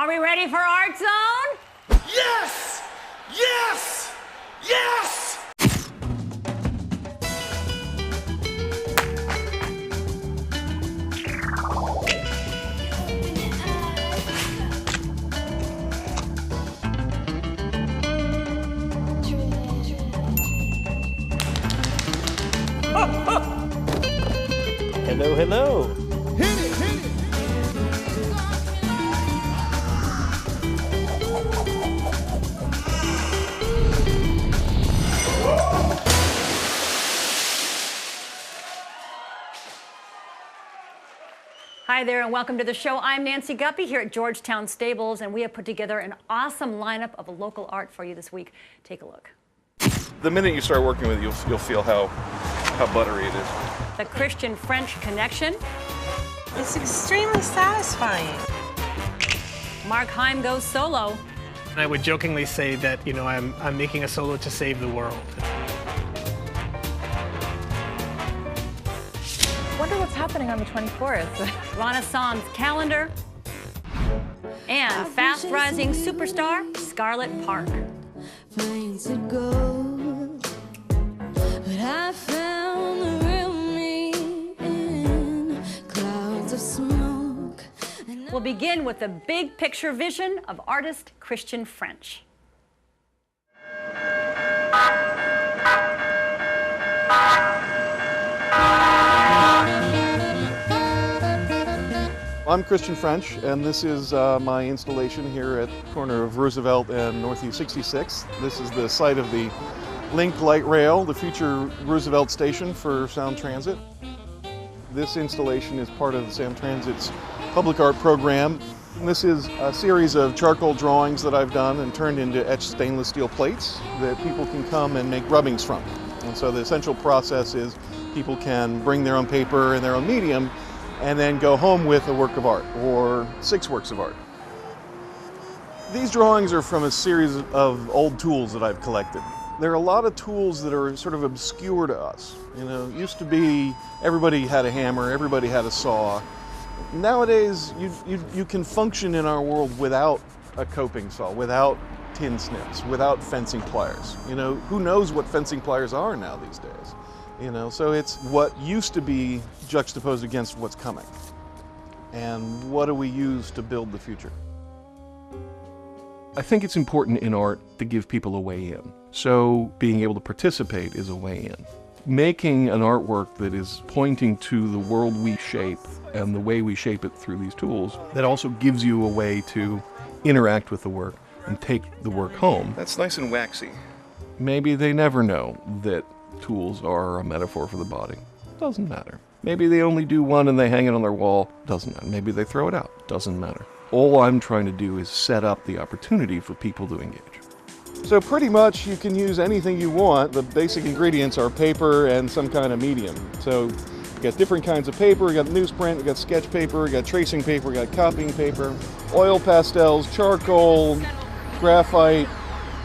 Are we ready for Art Zone? Yes! Yes! Yes! Hello, hello. Hit it, hit it! Hi there and welcome to the show. I'm Nancy Guppy here at Georgetown Stables, and we have put together an awesome lineup of local art for you this week. Take a look. The minute you start working with it, you'll feel how buttery it is. The Christian-French connection. It's extremely satisfying. Mark Haim goes solo. I would jokingly say that, I'm making a solo to save the world. Wonder what's happening on the 24th. Rana's calendar. And fast-rising superstar, Scarlet Parke. Trying to go, but I found the real me in clouds of smoke. We'll begin with the big picture vision of artist Christian-French. I'm Christian-French, and this is my installation here at the corner of Roosevelt and Northeast 66th. This is the site of the Link Light Rail, the future Roosevelt station for Sound Transit. This installation is part of the Sound Transit's public art program. And this is a series of charcoal drawings that I've done and turned into etched stainless steel plates that people can come and make rubbings from. And so the essential process is people can bring their own paper and their own medium and then go home with a work of art, or 6 works of art. These drawings are from a series of old tools that I've collected. There are a lot of tools that are sort of obscure to us. It used to be everybody had a hammer, everybody had a saw. Nowadays, you can function in our world without a coping saw, without tin snips, without fencing pliers. Who knows what fencing pliers are now these days? So it's what used to be juxtaposed against what's coming. And what do we use to build the future? I think it's important in art to give people a way in. So being able to participate is a way in. Making an artwork that is pointing to the world we shape and the way we shape it through these tools, that also gives you a way to interact with the work and take the work home. That's nice and waxy. Maybe they never know that tools are a metaphor for the body. Doesn't matter. Maybe they only do one and they hang it on their wall. Doesn't matter. Maybe they throw it out. Doesn't matter. All I'm trying to do is set up the opportunity for people to engage. So pretty much you can use anything you want. The basic ingredients are paper and some kind of medium. So you got different kinds of paper. You got newsprint, you got sketch paper, you got tracing paper, you got copying paper, oil pastels, charcoal, graphite.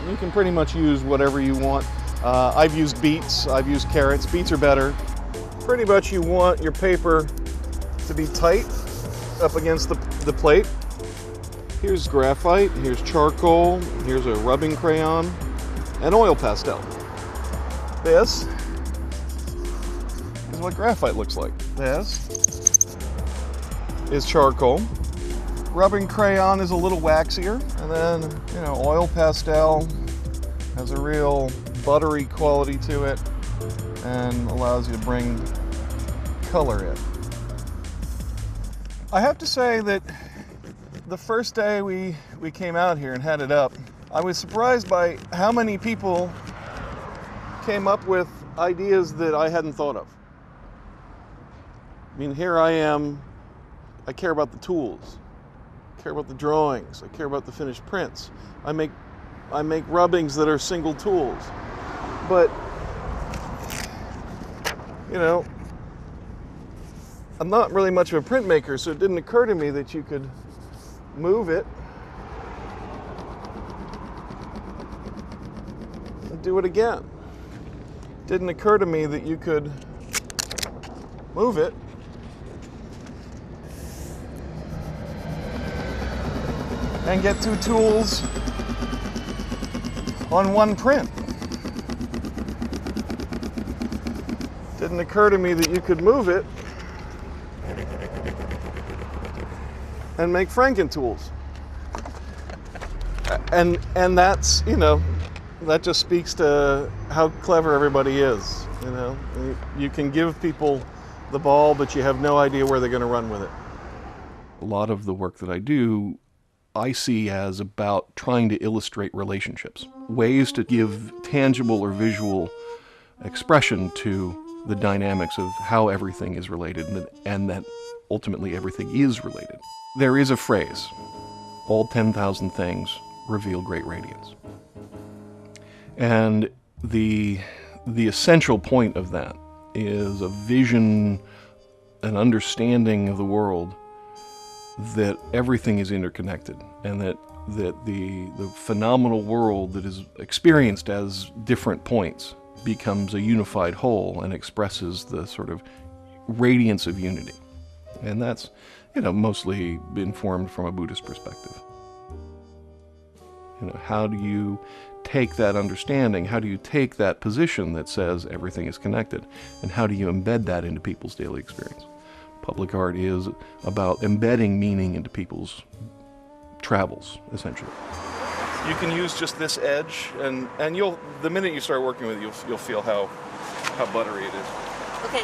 You can pretty much use whatever you want. I've used beets, I've used curates. Beets are better. Pretty much you want your paper to be tight up against the plate. Here's graphite, here's charcoal, here's a rubbing crayon, and oil pastel. This is what graphite looks like. This is charcoal. Rubbing crayon is a little waxier, and then, oil pastel has a real buttery quality to it and allows you to bring color in. I have to say that the first day we came out here and had it up, I was surprised by how many people came up with ideas that I hadn't thought of. Here I am, I care about the tools, I care about the drawings, I care about the finished prints. I make rubbings that are single tools. But, I'm not really much of a printmaker, so it didn't occur to me that you could move it and do it again. It didn't occur to me that you could move it and get two tools on one print. Didn't occur to me that you could move it and make Franken tools. And that's, you know, that just speaks to how clever everybody is. You know, you can give people the ball, but you have no idea where they're going to run with it. A lot of the work that I do, I see as about trying to illustrate relationships, ways to give tangible or visual expression to the dynamics of how everything is related, and that ultimately everything is related. There is a phrase, all 10,000 things reveal great radiance. And the essential point of that is a vision, an understanding of the world that everything is interconnected, and that the phenomenal world that is experienced as different points becomes a unified whole and expresses the sort of radiance of unity. And that's, you know, mostly informed from a Buddhist perspective. You know, how do you take that understanding, how do you take that position that says everything is connected, and how do you embed that into people's daily experience? Public art is about embedding meaning into people's travels, essentially. You can use just this edge, and you'll, the minute you start working with it, you'll feel how buttery it is. Okay.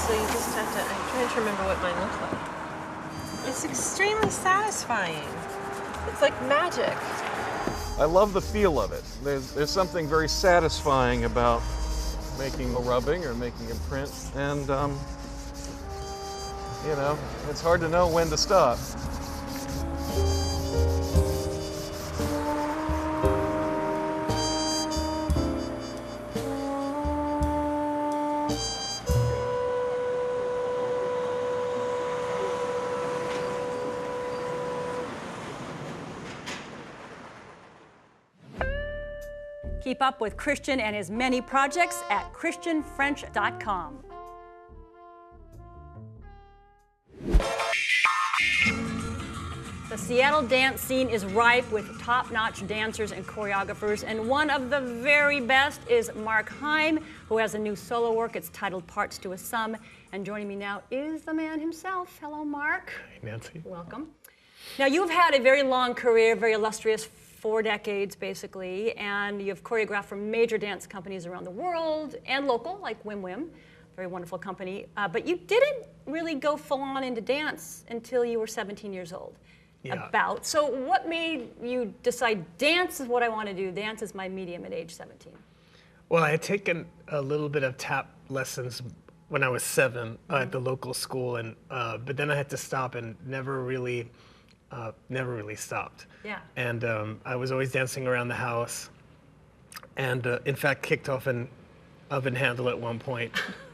So you just have to, I'm trying to remember what mine looks like. It's extremely satisfying. It's like magic. I love the feel of it. There's something very satisfying about making a rubbing or making a print, and you know, it's hard to know when to stop. Keep up with Christian and his many projects at christianfrench.com. The Seattle dance scene is ripe with top-notch dancers and choreographers, and one of the very best is Mark Haim, who has a new solo work. It's titled Parts to a Sum, and joining me now is the man himself. Hello, Mark. Hey, Nancy. Welcome. Now, you've had a very long career, very illustrious 4 decades, basically, and you've choreographed for major dance companies around the world and local, like Wim Wim, very wonderful company. But you didn't really go full-on into dance until you were 17 years old. Yeah. So what made you decide dance is what I want to do, dance is my medium at age 17? Well, I had taken a little bit of tap lessons when I was 7 at the local school, and but then I had to stop and never really stopped. Yeah. And I was always dancing around the house, and in fact kicked off an oven handle at one point.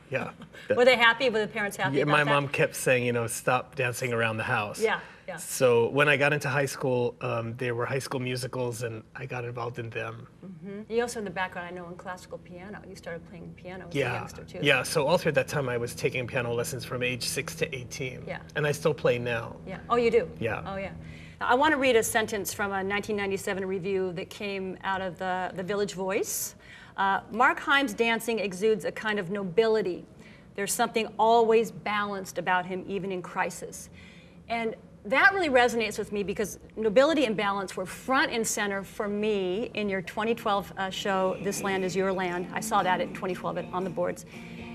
Yeah. Were they happy? Were the parents happy Yeah, about my that? mom kept saying, you know, stop dancing around the house. Yeah, yeah. So when I got into high school, there were high school musicals, and I got involved in them. Mm-hmm. You also, in the background, I know, in classical piano. You started playing piano as a Yeah, youngster, too. yeah. So all through that time, I was taking piano lessons from age 6 to 18. Yeah. And I still play now. Yeah. Oh, you do? Yeah. Oh, yeah. I want to read a sentence from a 1997 review that came out of the Village Voice. Mark Haim's dancing exudes a kind of nobility. There's something always balanced about him, even in crisis. And that really resonates with me because nobility and balance were front and center for me in your 2012 show, This Land Is Your Land. I saw that in 2012 on the boards.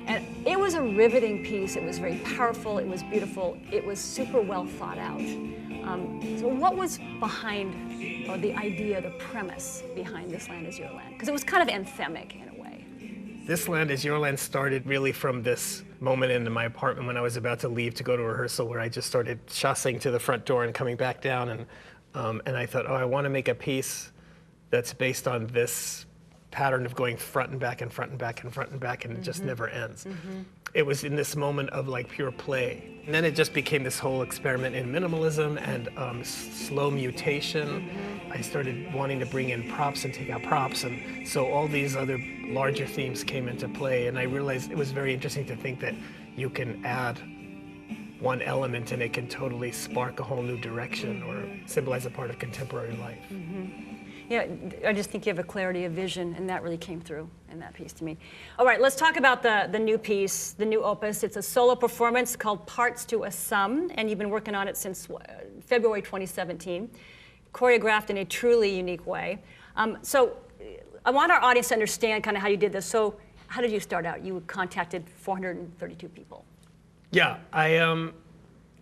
And it was a riveting piece. It was very powerful. It was beautiful. It was super well thought out. So what was behind, or the idea, the premise behind This Land Is Your Land? Because it was kind of anthemic in a way. This Land Is Your Land started really from this moment in my apartment when I was about to leave to go to rehearsal, where I just started chassing to the front door and coming back down, and I thought, oh, I want to make a piece that's based on this pattern of going front and back and front and back and front and back, and it just never ends. It was in this moment of like pure play. And then it just became this whole experiment in minimalism and slow mutation. I started wanting to bring in props and take out props, and so all these other larger themes came into play, and I realized it was very interesting to think that you can add one element and it can totally spark a whole new direction or symbolize a part of contemporary life. Yeah, I just think you have a clarity of vision, and that really came through in that piece to me. All right, let's talk about the new piece, the new opus. It's a solo performance called Parts to a Sum, and you've been working on it since February 2017, choreographed in a truly unique way. So I want our audience to understand kind of how you did this. So how did you start out? You contacted 432 people. Yeah,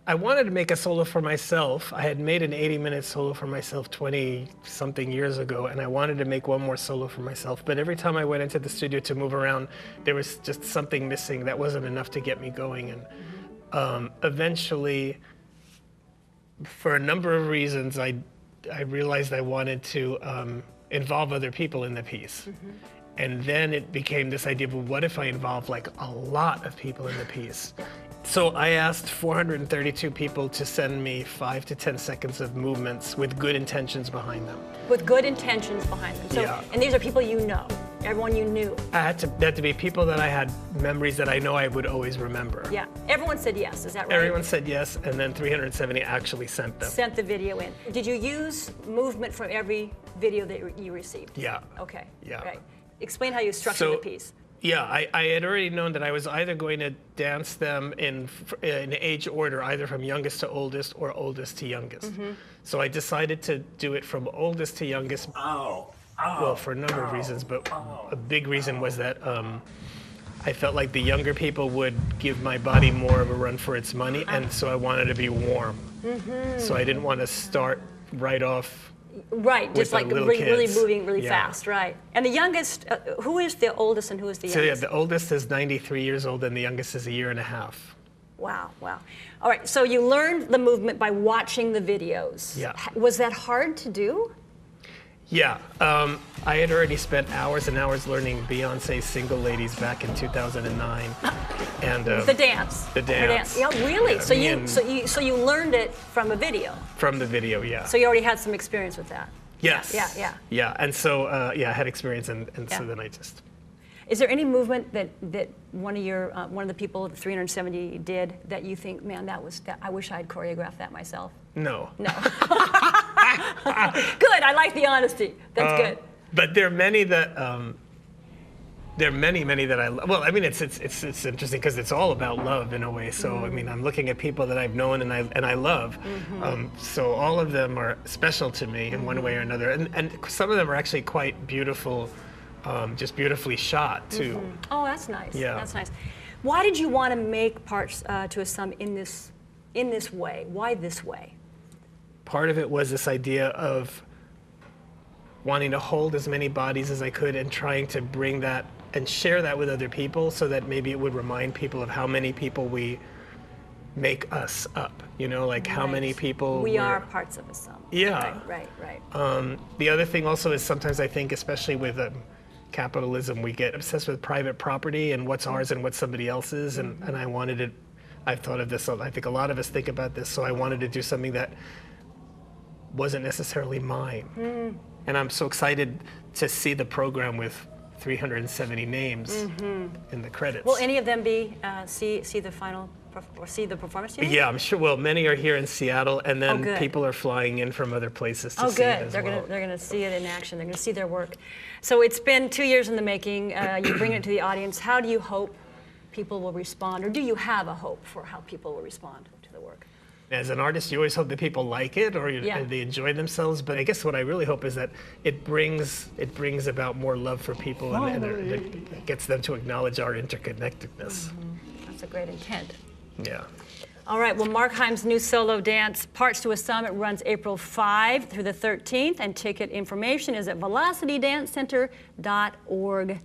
I wanted to make a solo for myself. I had made an 80-minute solo for myself 20-something years ago, and I wanted to make one more solo for myself. But every time I went into the studio to move around, there was just something missing that wasn't enough to get me going. And eventually, for a number of reasons, I realized I wanted to involve other people in the piece. And then it became this idea of, well, what if I involve like a lot of people in the piece? So I asked 432 people to send me 5 to 10 seconds of movements with good intentions behind them. With good intentions behind them. So, Yeah. And these are people you know, everyone you knew. They had to be people that I had memories that I know I would always remember. Yeah, everyone said yes, is that right? Everyone said yes, and then 370 actually sent them. Sent the video in. Did you use movement from every video that you received? Yeah. Okay. Yeah. Right. Explain how you structured the piece. Yeah, I had already known that I was either going to dance them in age order, either from youngest to oldest or oldest to youngest. So I decided to do it from oldest to youngest. Well, for a number of reasons, but a big reason was that I felt like the younger people would give my body more of a run for its money, and so I wanted to be warm. So I didn't want to start right off. Right, with just the like little really kids. moving really Yeah. fast, right. And the youngest, who is the oldest and who is the So yeah, youngest? the oldest is 93 years old, and the youngest is a year and a half. Wow, wow. All right, so you learned the movement by watching the videos. Yeah. Was that hard to do? Yeah, I had already spent hours and hours learning Beyonce's Single Ladies back in 2009, and The dance. The Her dance. Yeah, really? Yeah, So you learned it from a video. from the video, yeah. So you already had some experience with that. Yes. Yeah. Yeah, and so I had experience, and Yeah. so then I just. Is there any movement that one of the people, the 370, did that you think, man, I wish I had choreographed that myself? No. No. Good. I like the honesty. That's good. But there are many that many that I love. Well, I mean, it's interesting because it's all about love in a way. So I mean, I'm looking at people that I've known and I love. So all of them are special to me in one way or another, and some of them are actually quite beautiful, just beautifully shot too. Oh, that's nice. Yeah. That's nice. Why did you want to make Parts to a Sum in this way? Why this way? Part of it was this idea of wanting to hold as many bodies as I could and trying to bring that and share that with other people so that maybe it would remind people of how many people we make us up, you know, like how many people we are parts of a sum. Yeah. Right. The other thing also is sometimes I think, especially with capitalism, we get obsessed with private property and what's ours and what's somebody else's, and I wanted to, I've thought of this, I think a lot of us think about this, so I wanted to do something that wasn't necessarily mine. And I'm so excited to see the program with 370 names in the credits. Will any of them be see the final or see the performance? Yeah, I'm sure. Well, many are here in Seattle, and then good. people are flying in from other places to see it as they're well. they're gonna see it in action. They're gonna see their work. So it's been 2 years in the making. You bring it to the audience. How do you hope people will respond, or do you have a hope for how people will respond to the work? As an artist, you always hope that people like it or they enjoy themselves. But I guess what I really hope is that it brings about more love for people and it gets them to acknowledge our interconnectedness. That's a great intent. Yeah. All right, well, Mark Haim's new solo dance, Parts to a Sum, it runs April 5 through the 13th, and ticket information is at velocitydancecenter.org.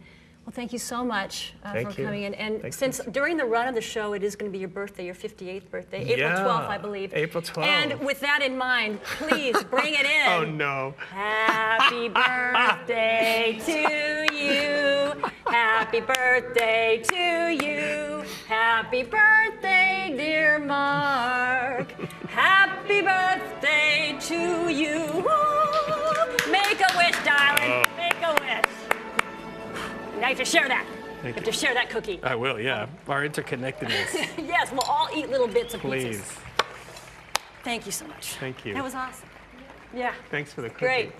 Well, thank you so much for coming in. And since during the run of the show, it is going to be your birthday, your 58th birthday, April 12th, I believe. April 12th. And with that in mind, please bring it in. Oh, no. Happy birthday to you. Happy birthday to you. Happy birthday, dear Mark. Happy birthday to you. Woo! Make a wish, darling. Make a wish. Now you have to share that. You have to share that cookie. I will, yeah. Our interconnectedness. Yes, we'll all eat little bits of Please. pizzas. Thank you so much. Thank you. That was awesome. Yeah. Thanks for the cookie. Great.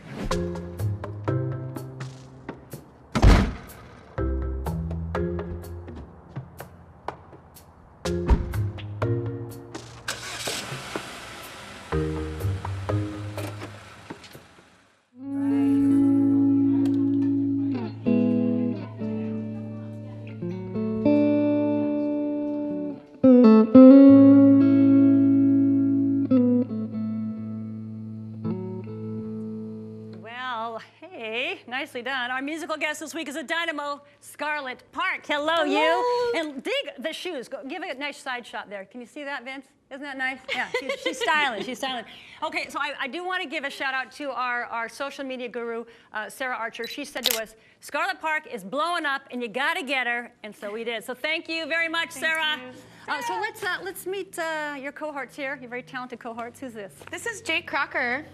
Well, hey, nicely done. Our musical guest this week is a dynamo, Scarlet Parke. Hello, you. And dig the shoes. Go, give it a nice side shot there. Can you see that, Vince? Isn't that nice? Yeah, she's styling. She's styling. Okay, so I do want to give a shout out to our social media guru, Sarah Archer. She said to us, Scarlet Parke is blowing up, and you got to get her. And so we did. So thank you very much, Sarah. So let's meet your cohorts here. Your very talented cohorts. Who's this? This is Jake Crocker.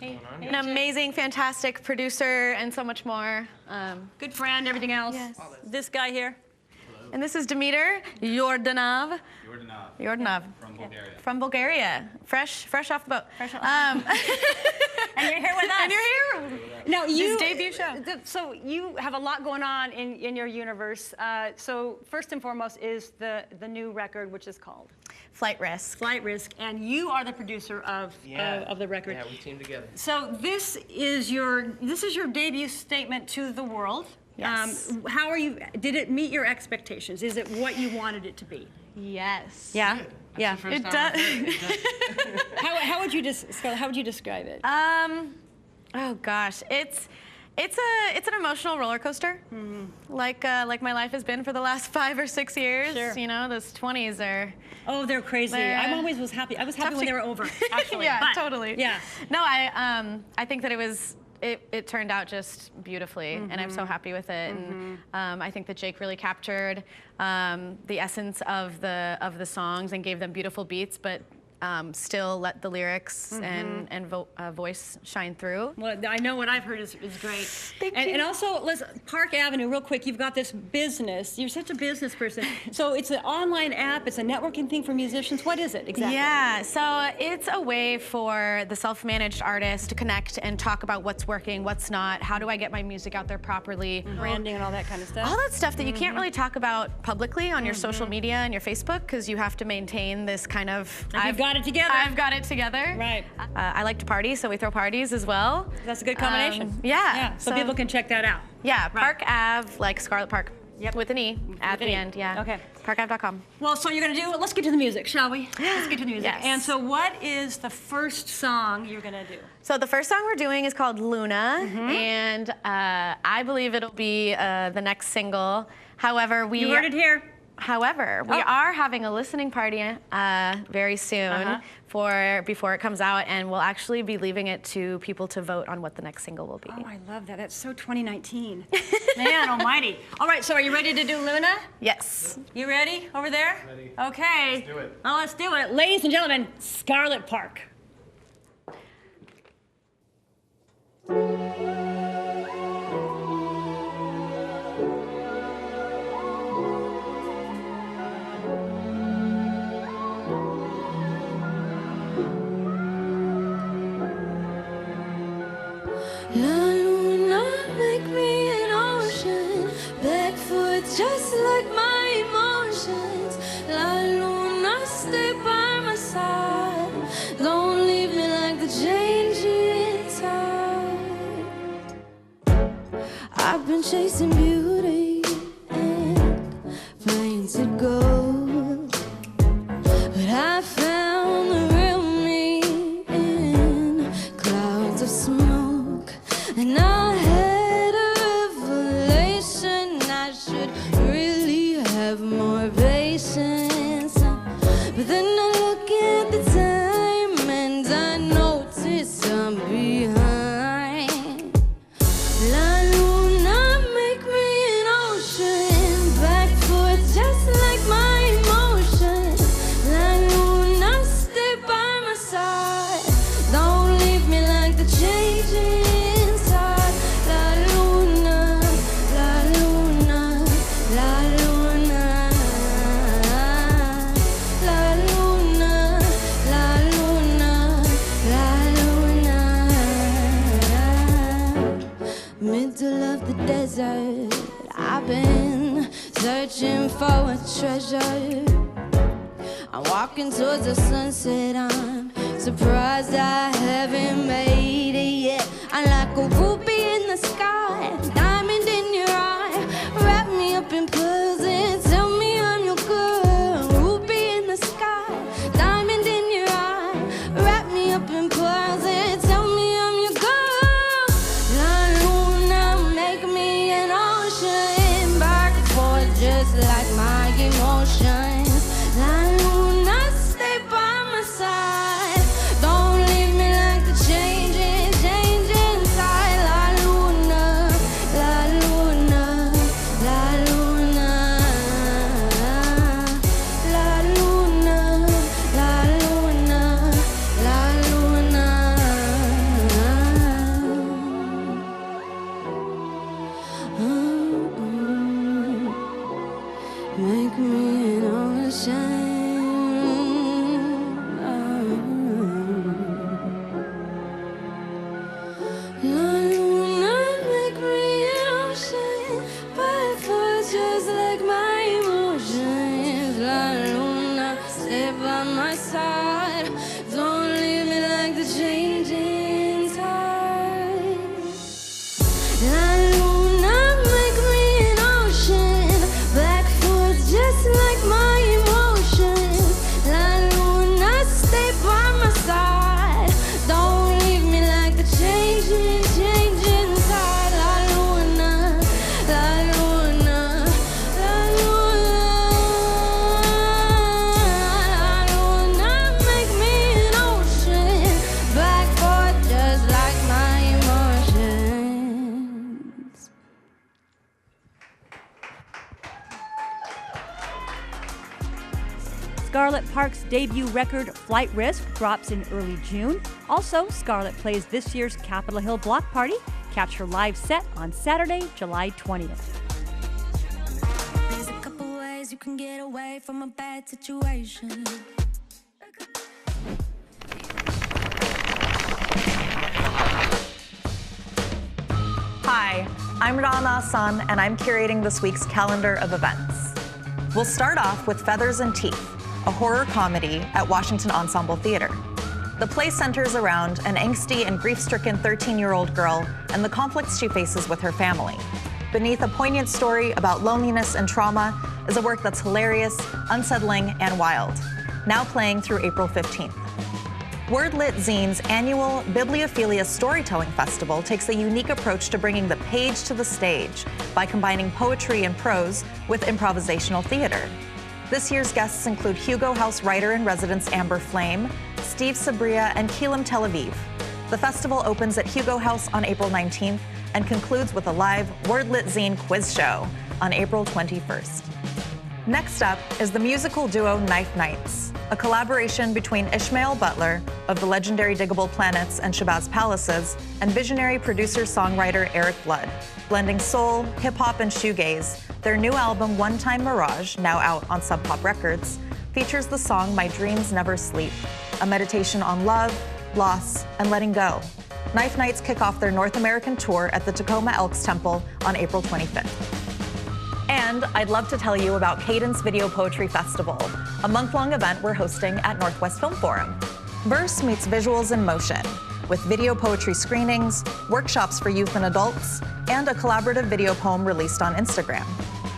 An amazing, fantastic producer and so much more. Good friend, everything else. Yes. This guy here. And this is Demeter Yordanov. Yordanov. From Bulgaria. From Bulgaria. Fresh off the boat. And you're here with us. And you're here. Now His debut show. So you have a lot going on in your universe. So first and foremost is the new record, which is called Flight Risk. Flight Risk, and you are the producer of the record. Yeah, we teamed together. So this is your debut statement to the world. Yes. How are you? Did it meet your expectations? Is it what you wanted it to be? Yes. Yeah. Yeah. It does. How would you describe it? Oh gosh, it's an emotional roller coaster, like my life has been for the last 5 or 6 years. Sure. You know, those 20s are. Oh, they're crazy. I always was happy. I was happy when they were over. Actually. Yeah, but, totally. Yeah. No, I think that it turned out just beautifully, and I'm so happy with it. And I think that Jake really captured the essence of the songs and gave them beautiful beats, but still let the lyrics and voice shine through. Well, I know what I've heard is great. Thank you. And also, Park Avenue, real quick, you've got this business. You're such a business person. So it's an online app, it's a networking thing for musicians. What is it exactly? Yeah, so it's a way for the self-managed artist to connect and talk about what's working, what's not, how do I get my music out there properly. Branding and all that kind of stuff. All that stuff that you can't really talk about publicly on your social media and your Facebook, because you have to maintain this kind of... You've got it together. I've got it together. Right. I like to party, so we throw parties as well. That's a good combination. Yeah. So people can check that out. Yeah, Right. Park Ave, like Scarlet Park. Yep. With an E at the end, yeah. Okay. ParkAve.com. Well, so you're going to do, let's get to the music, shall we? Let's get to the music. Yes. And so what is the first song you're going to do? So the first song we're doing is called Luna, and I believe it'll be the next single. However, You heard it here. However, we are having a listening party very soon before it comes out, and we'll actually be leaving it to people to vote on what the next single will be. Oh, I love that. That's so 2019. Man almighty. All right, so are you ready to do Luna? Yes. You ready over there? Ready. Okay. Let's do it. Well, let's do it. Ladies and gentlemen, Scarlet Parke. La luna make me an ocean, back foot just like my emotions. La luna stay by my side, don't leave me like the changing tide. I've been chasing beauty and painted gold, but I found the real me in clouds of smoke. And I had a revelation, I should really have more patience. But then I look at the time and I notice I'm behind. La luna make me an ocean, back foot just like my emotions. La luna stay by my side, don't leave me like the changing tide. La luna, la luna, la desert. I've been searching for a treasure. I'm walking towards the sunset. I'm surprised I haven't made it yet. I'm like a ruby in the sky, diamond in your eye. Wrap me up in pearls and tell me I'm your girl. Ruby in the sky, diamond in your eye. Wrap me up in pearls and tell me I'm your girl. La luna, make me an ocean, back and forth just like my emotions. La luna, stay by my side. Don't leave me like the changing side. La luna, la luna, la luna, la luna, la luna, la luna. Make me an ocean. La luna, make me an ocean, but for just like my emotions. La luna, stay by my side. Don't leave me like the changing tide. La luna, make me an ocean, black foot just like my emotions. La luna, stay by my side. Don't leave me like the changing tide. La luna, la luna, la luna, make me an ocean, black foot just like my emotions. Scarlett Parke's debut record, Flight Risk, drops in early June. Also, Scarlett plays this year's Capitol Hill Block Party. Catch her live set on Saturday, July 20th. There's a couple ways you can get away from a bad situation. Hi, I'm Rana, and I'm curating this week's calendar of events. We'll start off with Feathers and Teeth, a horror comedy at Washington Ensemble Theater. The play centers around an angsty and grief-stricken 13-year-old girl and the conflicts she faces with her family. Beneath a poignant story about loneliness and trauma is a work that's hilarious, unsettling, and wild. Now playing through April 15th. Wordlit Zine's annual Bibliophilia Storytelling Festival takes a unique approach to bringing the page to the stage by combining poetry and prose with improvisational theater. This year's guests include Hugo House writer-in-residence Amber Flame, Steve Sabria, and Keelam Tel Aviv. The festival opens at Hugo House on April 19th and concludes with a live Wordlit Zine quiz show on April 21st. Next up is the musical duo Knife Nights, a collaboration between Ishmael Butler of the legendary Diggable Planets and Shabazz Palaces and visionary producer-songwriter Eric Blood. Blending soul, hip-hop, and shoegaze, their new album One Time Mirage, now out on Sub Pop Records, features the song My Dreams Never Sleep, a meditation on love, loss, and letting go. Knife Nights kick off their North American tour at the Tacoma Elks Temple on April 25th. And I'd love to tell you about Cadence Video Poetry Festival, a month-long event we're hosting at Northwest Film Forum. Verse meets visuals in motion, with video poetry screenings, workshops for youth and adults, and a collaborative video poem released on Instagram.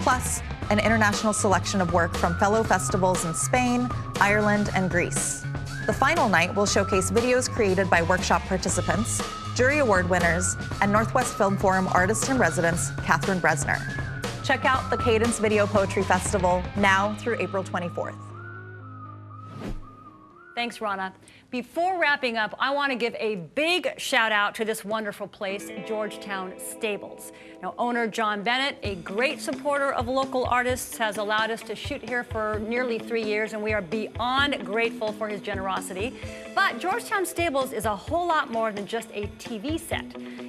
Plus, an international selection of work from fellow festivals in Spain, Ireland, and Greece. The final night will showcase videos created by workshop participants, jury award winners, and Northwest Film Forum artist-in-residence, Catherine Bresner. Check out the Cadence Video Poetry Festival now through April 24th. Thanks, Rana. Before wrapping up, I want to give a big shout out to this wonderful place, Georgetown Stables. Now, owner John Bennett, a great supporter of local artists, has allowed us to shoot here for nearly 3 years, and we are beyond grateful for his generosity. But Georgetown Stables is a whole lot more than just a TV set.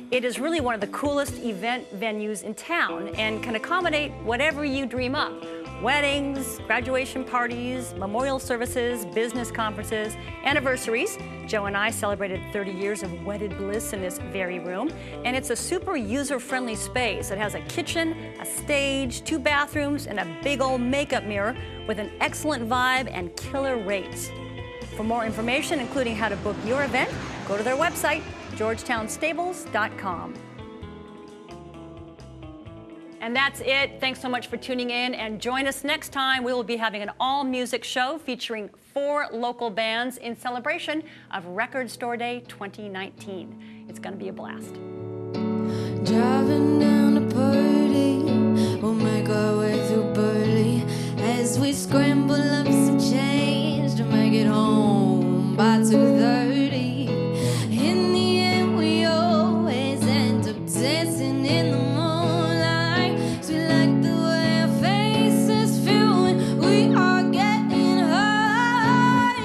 It is really one of the coolest event venues in town and can accommodate whatever you dream up. weddings, graduation parties, memorial services, business conferences, anniversaries. Joe and I celebrated 30 years of wedded bliss in this very room, and it's a super user-friendly space. It has a kitchen, a stage, 2 bathrooms, and a big old makeup mirror with an excellent vibe and killer rates. For more information, including how to book your event, go to their website, georgetownstables.com. And that's it. Thanks so much for tuning in, and join us next time. We will be having an all-music show featuring 4 local bands in celebration of Record Store Day 2019. It's going to be a blast. Driving down the party, we'll make our way through Burley as we scramble up some change to make it home by 2:30. In the end, we always end up dancing in the moonlight. So we like the way our faces feel when we are getting high.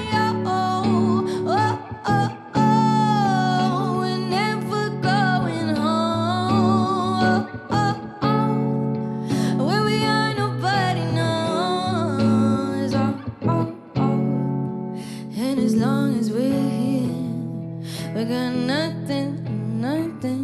Oh, oh, oh, oh, we're never going home. Oh, oh, oh, where we are, nobody knows. Oh, oh, oh, and as long as we're here, we got nothing, nothing.